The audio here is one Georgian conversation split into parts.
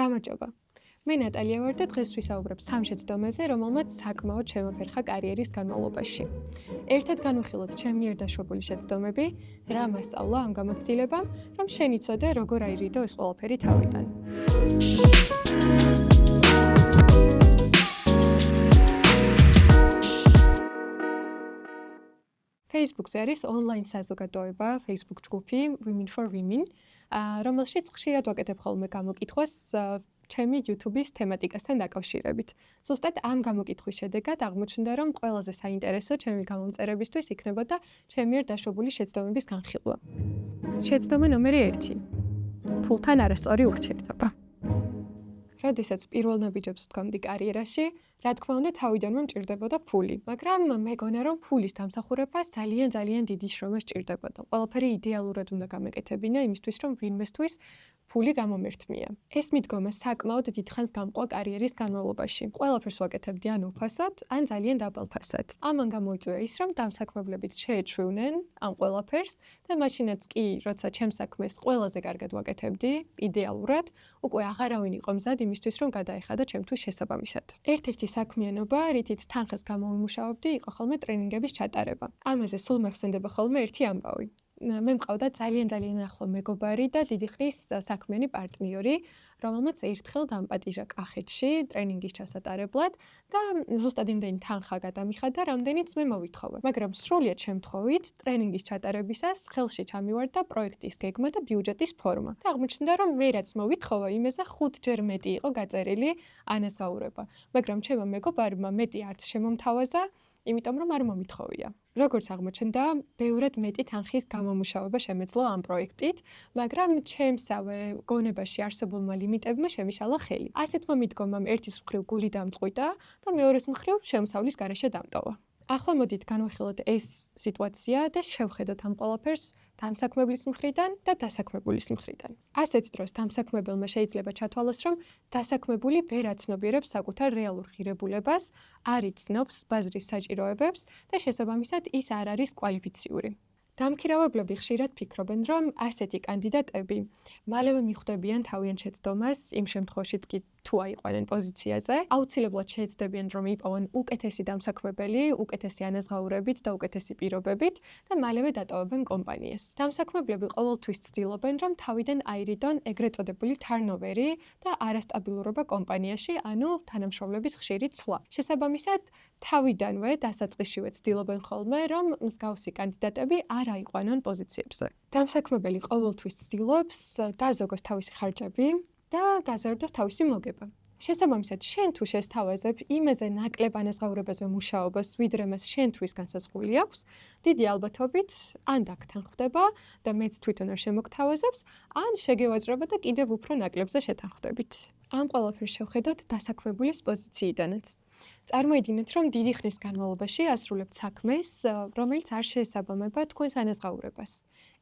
გამარჯობა. მე ნატალია ვარ და დღეს ვისაუბრებ სამ შეცდომაზე, რომელმაც საკმაოდ შემოფერხა კარიერის განმავლობაში. ერთად განვიხილოთ ჩემი მიერ დაშვებული შეცდომები, რა მასწავლა ამ გამოცდილებამ, რომ შენ იცოდე როგორ აირიდო ეს ყველაფერი თავიდან. Facebook-ზე არის ონლაინ საზოგადოება, Facebook ჯგუფი Women for Women, რომელშიც ხშირად ვაკეთებ ხოლმე გამოკითხვას ჩემი YouTube-ის თემატიკასთან დაკავშირებით. ზუსტად ამ გამოკითხვის შედეგად აღმოჩნდა, რომ ყველაზე საინტერესო ჩემი გამომწერებისთვის იქნებოდა ჩემი მიერ დაშვებული შეცდომების განხილვა. შეცდომა ნომერი 1. ფულთან არასწორი ურთიერთობა. როდესაც პირველ ნაბიჯებს ვდგამდი კარიერაში, რა თქმა უნდა თავიდანვე მჭირდებოდა ფული, მაგრამ მეგონა რომ ფულის დამსახურებას ძალიან დიდი შრომა სჭირდებოდა. ყველაფერი იდეალურად უნდა გამეკეთებინა იმისთვის, რომ ვინმესთვის ფული გამომერთმია. ეს მიდგომა საკმაოდ დიდხანს გამყვა კარიერის განმავლობაში. ყველაფერს ვაკეთებდი ან უფასოდ, ან ძალიან დაბალფასად. ამან გამოიწვია ის, რომ დამსაქმებლებიც შეეჩვივნენ ამ ყველაფერს და მაშინაც კი, როცა ჩემს საქმეს ყველაზე კარგად ვაკეთებდი, იდეალურად, უკვე აღარავინ იყო მზად იმისთვის, რომ გადაეხადა ჩემთვის შესაბამისად. ერთ-ერთი საქმიანობა, რითიც თანხას გამოვიმუშავებდი, იყო ხოლმე ტრენინგების ჩატარება. ამაზე სულ მახსენდება ხოლმე ერთი ამბავი. მე მყავდა ძალიან ახლო მეგობარი და დიდი ხნის საქმიანი პარტნიორი, რომელმაც ერთხელ დამპატიჟა კახეთში ტრენინგის ჩასატარებლად და ზუსტად იმდენი თანხა გადამიხადა, რამდენიც მე მოვითხოვე. მაგრამ სრულიად შემთხვევით ტრენინგის ჩატარებისას ხელში ჩამივარდა პროექტის გეგმა და ბიუჯეტის ფორმა. და აღმოჩნდა, რომ მე რაც მოვითხოვა, იმაზე 5-ჯერ მეტი იყო გაწერილი ანაზღაურება. მაგრამ ჩემმა მეგობარმა მეტი არც შემომთავაზა, იმიტომ რომ არ მომითხოვია. როგორც აღმოჩნდა, ბევრად მეტი თანხის გამომუშავება შემეძლო ამ პროექტით, მაგრამ ჩემსავე გონებაში არსებულმა ლიმიტებმა შემიშალა ხელი. ასეთმა მიდგომამ ერთის მხრივ გული დამწყვიტა და მეორეს მხრივ შემოსავლის გარეშე დამტოვა. ახლა მოდით განვიხილოთ ეს სიტუაცია და შევხედოთ ამ ყველაფერს დამსაქმებლის მხრიდან და დასაქმებულის მხრიდან. ასეთ დროს დამსაქმებელმა შეიძლება ჩათვალოს, რომ დასაქმებული ვერ აცნობიერებს საკუთარ რეალურ ღირებულებას, არ იცნობს ბაზრის საჭიროებებს და შესაბამისად ის არ არის კვალიფიციური. დამქირავებლები ხშირად ფიქრობენ, რომ ასეთი კანდიდატები მალევე მიხვდებიან თავიანთ შეცდომას, იმ შემთხვევაშიც კი თუ აიყვანენ პოზიციაზე, აუცილებლად შეეცდებიან, რომ იპოვონ უკეთესი დამსაქმებელი, უკეთესი ანაზღაურებით და უკეთესი პირობებით და მალევე დატოვებენ კომპანიას. დამსაქმებლები ყოველთვის ცდილობენ, რომ თავიდან აირიდონ ეგრეთ წოდებული turnover-ი და არასტაბილურობა კომპანიაში, ანუ თანამშრომლების ხშირი ცვლა. შესაბამისად, თავიდანვე დასაწყისშივე ცდილობენ ხოლმე, რომ მსგავსი კანდიდატები არ აიყვანონ პოზიციებზე. დამსაქმებელი ყოველთვის ცდილობს დაზოგოს თავისი ხარჯები და გაზარდოს თავისი მოგება. შესაბამისად, შენ თუ შესთავაზებ იმაზე ნაკლებ ანაზღაურებაზე მუშაობას, ვიდრე მას შენთვის განსაზღვრული აქვს, დიდი ალბათობით ან დაგთანხმდება და მეც თვითონ არ შემოგთავაზებს, ან შეგევაჭრება და კიდევ უფრო ნაკლებზე შეთანხმდებით. ამ ყველაფერს შევხედოთ დასაქმებულის პოზიციიდანაც. წარმოიდგინეთ, რომ დიდი ხნის განმავლობაში ასრულებთ საქმეს, რომელიც არ შეესაბამება თქვენს ანაზღაურებას.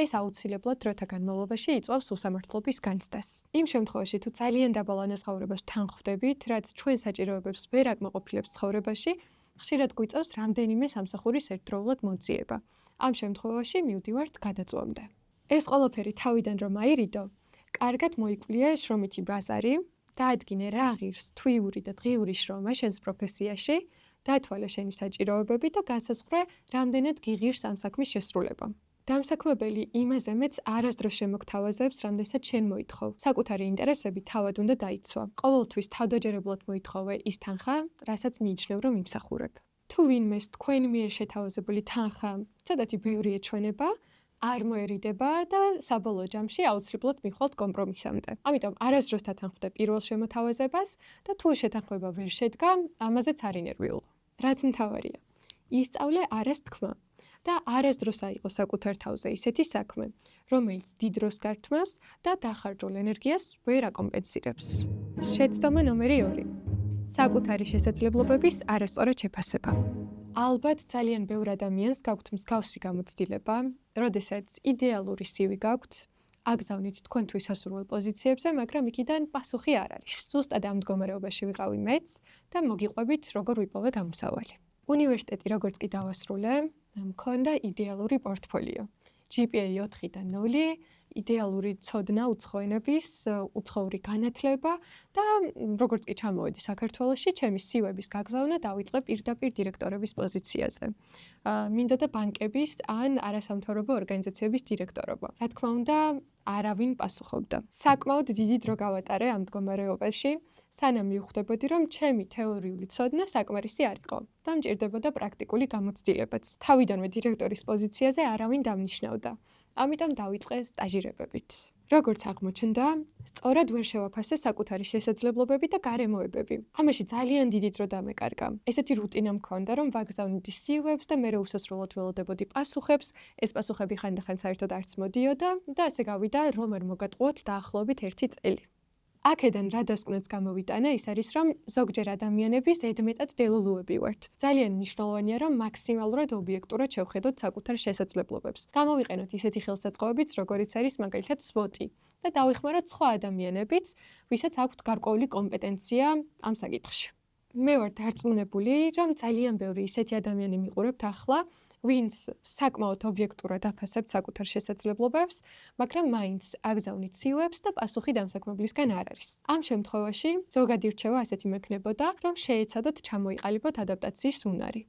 ეს აუცილებლად დროთა განმავლობაში იწვევს უსამართლობის განცდას. იმ შემთხვევაში, თუ ძალიან დაბალ ანაზღაურებას თანხმდებით, რაც ჩვენ საჭიროებებს ვერ აკმაყოფილებს ცხოვრებაში, ხშირად გვიწევს რამდენიმე სამსახურის ერთდროულად მოძიება. ამ შემთხვევაში მივდივართ გადაწვამდე. ეს ყველაფერი თავიდან რომ აირიდო, კარგად მოიკვლიე შრომითი ბაზარი, დაადგინე რა ღირს თვიური და დღიური შრომა შენს პროფესიაში, დათვალე შენი საჭიროებები და განსაზღვრე, რამდენად გიღირს ამ საქმის შესრულება. დამსაქმებელი იმაზე მეც არასდროს შემოგთავაზებს, რამდენსაც შენ მოითხოვ. საკუთარი ინტერესები თავად უნდა დაიცვა. ყოველთვის თავდაჯერებლად მოითხოვე ის თანხა, რასაც მიიჩნევ, რომ იმსახურებ. თუ ვინმეს თქვენ მიერ შეთავაზებული თანხა ცოტათი ბევრი ეჩვენება, არ მოერიდება და საბოლოო ჯამში აუცილებლად მიხვალთ კომპრომისამდე. ამიტომ არასდროს დათანხმდე პირველ შემოთავაზებას და თუ შეთანხმება ვერ შედგა, ამაზეც არ ინერვიულო. რაც მთავარია, ისწავლე არას თქმა და არასდროს აიღო საკუთარ თავზე ისეთი საქმე, რომელიც დიდ დროს გართმევს და დახარჯულ ენერგიას ვერ აკომპენსირებს. შეცდომა ნომერი 2. საკუთარი შესაძლებლობების არასწორად შეფასება. ალბათ ძალიან ბევრ ადამიანს გაქვთ მსგავსი გამოცდილება, როდესაც იდეალური CV გაქვთ, აგზავნით თქვენთვის სასურველ პოზიციებზე, მაგრამ იქიდან პასუხი არ არის. ზუსტად ამ მდგომარეობაში ვიყავი მეც და მოგიყვებით, როგორ ვიპოვე გამოსავალი. უნივერსიტეტი როგორც კი დავასრულე, მქონდა იდეალური პორტფოლიო. GPA 4 და 0, იდეალური ცოდნა, უცხოენების, უცხოური განათლება და როგორც კი ჩამოვედი საქართველოში, ჩემი CV-ების გაგზავნა დავიწყე პირდაპირ დირექტორების პოზიციაზე. მინდოდა ბანკების ან არასამთავრობო ორგანიზაციების დირექტორობა. რა თქმა უნდა, არავინ პასუხობდა. საკმაოდ დიდი დრო გავატარე ამ მდგომარეობაში, სანამ მივხვდებოდი, რომ ჩემი თეორიული ცოდნა საკმარისი არ იყო და მჭირდებოდა პრაქტიკული გამოცდილებაც. თავიდანვე დირექტორის პოზიციაზე არავინ დამნიშნავდა. ამიტომ დავიწყე სტაჟირებებით. როგორც აღმოჩნდა, სწორად ვერ შევაფასე საკუთარი შესაძლებლობები და გარემოებები. ამაში ძალიან დიდი დრო დამეკარგა. ესეთი რუტინა მქონდა, რომ ვაგზავნიდი CV-ებს და მერე უსასრულოდ ველოდებოდი პასუხებს. ეს პასუხები ხანდახან საერთოდ არც მოდიოდა და ასე გავიდა, რომ არ მოგატყუოთ დაახლოებით 1 წელი. აქედან რა დასკვნაც გამოვიტანა ის არის, რომ ზოგჯერ ადამიანები ზედმეტად დელოლუები ვართ. ძალიან მნიშვნელოვანია, რომ მაქსიმალურად ობიექტურად შევხედოთ საკუთარ შესაძლებლობებს. გამოვიყენოთ ისეთი ხელსაწყოებიც, როგორიც არის მაგალითად SWOT-ი და დავიხმაროთ სხვა ადამიანებიც, ვისაც აქვთ გარკვეული კომპეტენცია ამ საკითხში. მე ვარ დარწმუნებული, რომ ძალიან ბევრი ისეთი ადამიანი მიყურებთ ახლა, ვინც საკმაოდ ობიექტურად აფასებთ საკუთარ შესაძლებლობებს, მაგრამ მაინც აგზავნით CV-ებს და პასუხი დამსაქმებლისგან არ არის. ამ შემთხვევაში ზოგადი რჩევა ასეთი მექნებოდა, რომ შეეცადოთ ჩამოიყალიბოთ ადაპტაციის უნარი.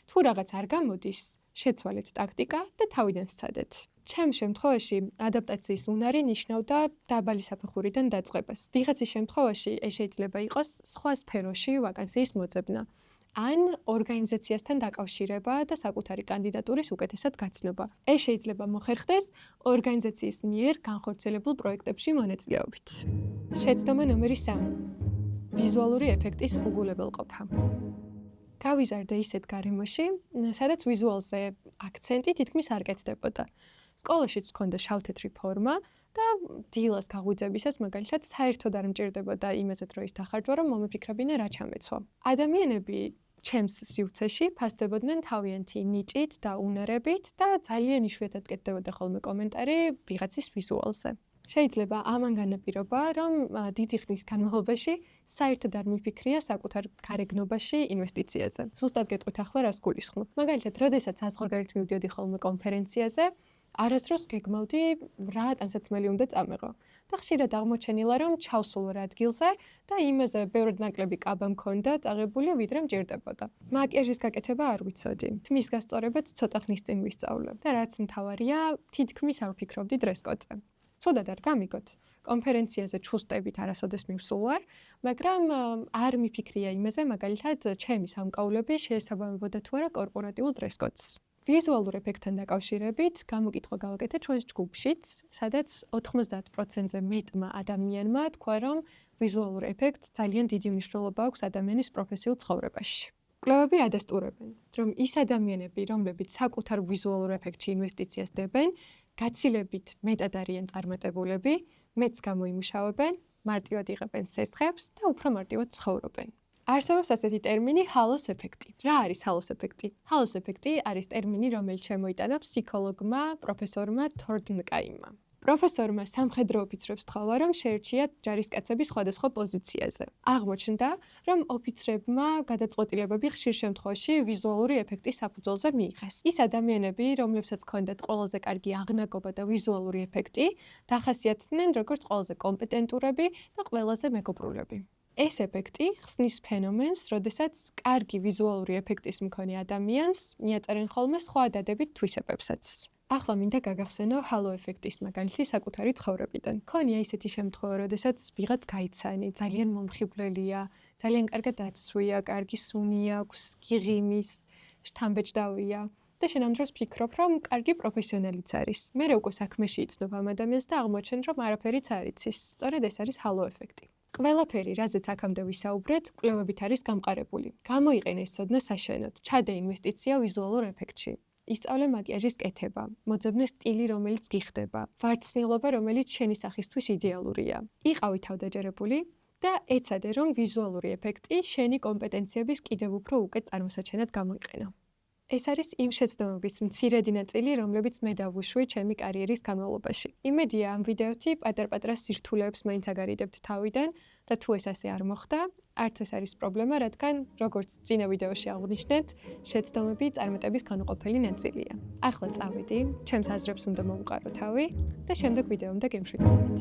თუ რაღაც არ გამოდის, შეცვალეთ ტაქტიკა და თავიდან სცადეთ. ჩემ შემთხვევაში ადაპტაციის უნარი ნიშნავდა დაბალი საფეხურიდან დაწყებას. ვიღაცის შემთხვევაში ეს შეიძლება იყოს სხვა სფეროში ვაკანსიის მოძებნა. ან ორგანიზაციასთან დაკავშირება და საკუთარი კანდიდატურის უკეთესად გაცნობა. ეს შეიძლება მოხერხდეს ორგანიზაციის მიერ განხორციელებულ პროექტებში მონაწილეობით. შეცდომა ნომერი 3. ვიზუალური ეფექტის უგულებელყოფა. გავიზარდე ისეთ გარემოში, სადაც ვიზუალზე აქცენტი თითქმის არ კეთდებოდა. სკოლაშიც მქონდა შავ-თეთრი ფორმა და დილას გაღვიძებისას მაგალითად საერთოდ არ მჭირდებოდა იმაზე დროის დახარჯვა, რომ მომიფიქრებინა რა ჩამეცვა. ადამიანები ჩემს სივრცეში ფასდებოდნენ თავიანთი ნიჭით და უნარებით და ძალიან იშვიათად კეთდებოდა ხოლმე კომენტარი ვიღაცის ვიზუალზე. შეიძლება ამან განაპირობა, რომ დიდი ხნის განმავლობაში საერთოდ არ მიფიქრია საკუთარ გარეგნობაში ინვესტიციაზე. ზუსტად გეტყვით ახლა რას გულისხმობ. მაგალითად, როდესაც საზღვარგარეთ მივდიოდი ხოლმე კონფერენციაზე, არასდროს გეგმავდი რა ტანსაცმელი უნდა წამეღო. და ხშირად აღმოჩენილა, რომ ჩავსულ ადგილზე და იმაზე ბევრად ნაკლები კაბა მქონდა წაღებული, ვიდრე მჭირდებოდა. მაკიაჟის გაკეთება არ ვიცოდი. თმის გასწორებაც ცოტა ხნის წინ ვისწავლე. და რაც მთავარია, თითქმის არ ვფიქრობდი დრესკოდზე. ცუდად არ გამიგოთ. კონფერენციაზე ჩუსტებით არასოდეს მივსულ ვარ, მაგრამ არ მიფიქრია იმაზე, მაგალითად, ჩემი სამკაულები შეესაბამებოდა თუ არა კორპორატიულ დრესკოდს. ვიზუალურ ეფექტთან დაკავშირებით გამოკითხვა გავაკეთე ჩვენს ჯგუფშიც, სადაც 90%-ზე მეტმა ადამიანმა თქვა, რომ ვიზუალურ ეფექტს ძალიან დიდი მნიშვნელობა აქვს ადამიანის პროფესიულ ცხოვრებაში. კვლევები ადასტურებენ, რომ ის ადამიანები, რომლებიც საკუთარ ვიზუალურ ეფექტში ინვესტიციას დებენ, გაცილებით მეტად არიან წარმატებულები, მეც გამოიმუშავებენ, მარტივად იღებენ სესხებს და უფრო მარტივად ცხოვრობენ. არსებობს ასეთი ტერმინი ჰალოს ეფექტი. რა არის ჰალოს ეფექტი? ჰალოს ეფექტი არის ტერმინი, რომელიც შემოიტანა ფსიქოლოგმა, პროფესორმა თორნკაიმმა. პროფესორმა სამხედრო ოფიცრებს თხოვა, რომ შეერჩიათ ჯარისკაცების სხვადასხვა პოზიციაზე. აღმოჩნდა, რომ ოფიცრებმა გადაწყვეტილებები ხშირ შემთხვევაში ვიზუალური ეფექტის საფუძველზე მიიღეს. ის ადამიანები, რომლებსაც ჰქონდათ ყველაზე კარგი აღნაგობა და ვიზუალური ეფექტი, დახასიათდნენ როგორც ყველაზე კომპეტენტურები და ყველაზე მეგობრულები. ეს ეფექტი ხსნის ფენომენს, როდესაც კარგი ვიზუალური ეფექტის მქონე ადამიანს მიაწერენ ხოლმე სხვა დადებით თვისებებსაც. ახლა მინდა გაგახსენო ჰალო ეფექტის მაგალითი საკუთარი ცხოვრებიდან. ქონია ისეთი შემთხვევა, როდესაც ვიღაც გაიცანი, ძალიან მომხიბვლელია, ძალიან კარგად აცვია, კარგი სუნი აქვს, გიღიმის, შთამბეჭდავია და შენ ამ დროს ფიქრობ, რომ კარგი პროფესიონალიც არის. მერე უკვე საქმეში იცნობ ამ ადამიანს და აღმოჩენ, რომ არაფერიც არ იცის. სწორედ ეს არის ჰალო ეფექტი. ყველაფერი, რაზეც აქამდე ვისაუბრეთ, კვლევებით არის გამყარებული. გამოიყენე ეს ცოდნა საშენოდ. ჩადე ინვესტიცია ვიზუალურ ეფექტში. ისწავლე მაკიაჟის კეთება, მოძებნე სტილი, რომელიც გიხდება, ვარცნილობა, რომელიც შენი სახისთვის იდეალურია. იყავი თავდაჯერებული და ეცადე, რომ ვიზუალური ეფექტი შენი კომპეტენციების კიდევ უფრო უკეთ წარმოსაჩენად გამოიყენო. ეს არის იმ შეცდომების მცირედი ნაწილი, რომლებიც მე დავუშვი ჩემი კარიერის განმავლობაში. იმედია, ამ ვიდეოთი პატარ-პატარა სირთულეებს მაინც აგარიდებთ თავიდან და თუ ეს ასე არ მოხდა, არც ეს არის პრობლემა, რადგან როგორც წინა ვიდეოში აღვნიშნეთ, შეცდომები წარმატების განუყოფელი ნაწილია. ახლა წავედი, ჩემს აზრებს უნდა მოვუყარო თავი და შემდეგ ვიდეომდე გემშვიდობებით.